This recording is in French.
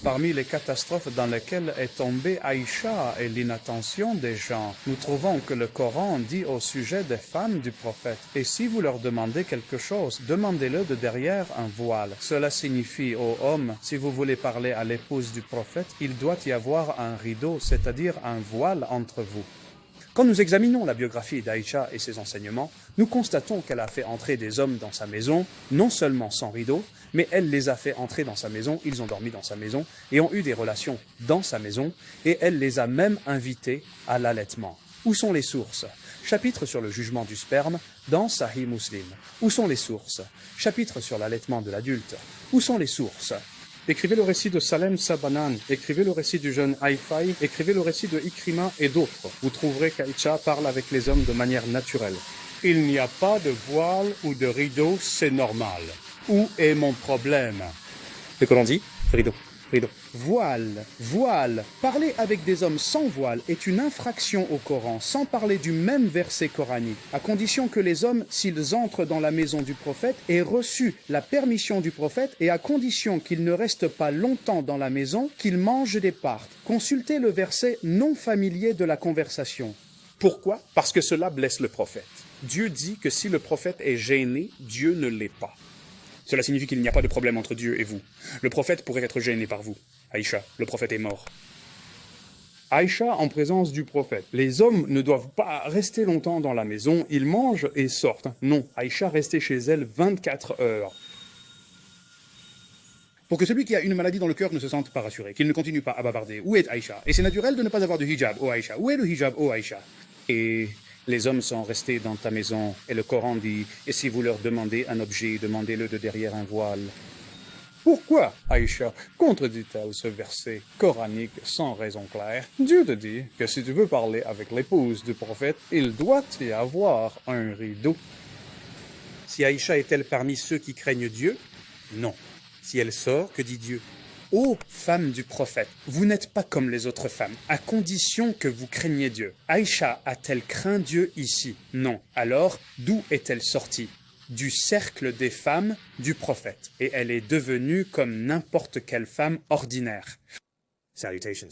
Parmi les catastrophes dans lesquelles est tombée Aïcha et l'inattention des gens, nous trouvons que le Coran dit au sujet des femmes du prophète « Et si vous leur demandez quelque chose, demandez-le de derrière un voile ». Cela signifie aux hommes, si vous voulez parler à l'épouse du prophète, il doit y avoir un rideau, c'est-à-dire un voile entre vous. Quand nous examinons la biographie d'Aïcha et ses enseignements, nous constatons qu'elle a fait entrer des hommes dans sa maison, non seulement sans rideau, mais elle les a fait entrer dans sa maison, ils ont dormi dans sa maison et ont eu des relations dans sa maison, et elle les a même invités à l'allaitement. Où sont les sources? Chapitre sur le jugement du sperme dans Sahih Muslim. Où sont les sources? Chapitre sur l'allaitement de l'adulte. Où sont les sources? Écrivez le récit de Salem Sabanan, écrivez le récit du jeune Haïfaï, écrivez le récit de Ikrima et d'autres. Vous trouverez qu'Aïcha parle avec les hommes de manière naturelle. Il n'y a pas de voile ou de rideau, c'est normal. Où est mon problème? Le Coran dit rideau, rideau. Voile, voile. Parler avec des hommes sans voile est une infraction au Coran, sans parler du même verset coranique, à condition que les hommes, s'ils entrent dans la maison du prophète, aient reçu la permission du prophète et à condition qu'ils ne restent pas longtemps dans la maison, qu'ils mangent des parts. Consultez le verset non familier de la conversation. Pourquoi? Parce que cela blesse le prophète. Dieu dit que si le prophète est gêné, Dieu ne l'est pas. Cela signifie qu'il n'y a pas de problème entre Dieu et vous. Le prophète pourrait être gêné par vous. Aïcha, le prophète est mort. Aïcha en présence du prophète. Les hommes ne doivent pas rester longtemps dans la maison, ils mangent et sortent. Non, Aïcha restait chez elle 24 heures. Pour que celui qui a une maladie dans le cœur ne se sente pas rassuré, qu'il ne continue pas à bavarder. Où est Aïcha? Et c'est naturel de ne pas avoir de hijab, ô Aïcha. Où est le hijab, ô Aïcha? Et les hommes sont restés dans ta maison, et le Coran dit, et si vous leur demandez un objet, demandez-le de derrière un voile. Pourquoi, Aïcha, contredit-elle ce verset coranique sans raison claire? Dieu te dit que si tu veux parler avec l'épouse du prophète, il doit y avoir un rideau. Si Aïcha est-elle parmi ceux qui craignent Dieu? Non. Si elle sort, que dit Dieu? Ô femme du prophète, vous n'êtes pas comme les autres femmes, à condition que vous craigniez Dieu. Aïcha a-t-elle craint Dieu ici? Non. Alors, d'où est-elle sortie? Du cercle des femmes du prophète. Et elle est devenue comme n'importe quelle femme ordinaire. Salutations.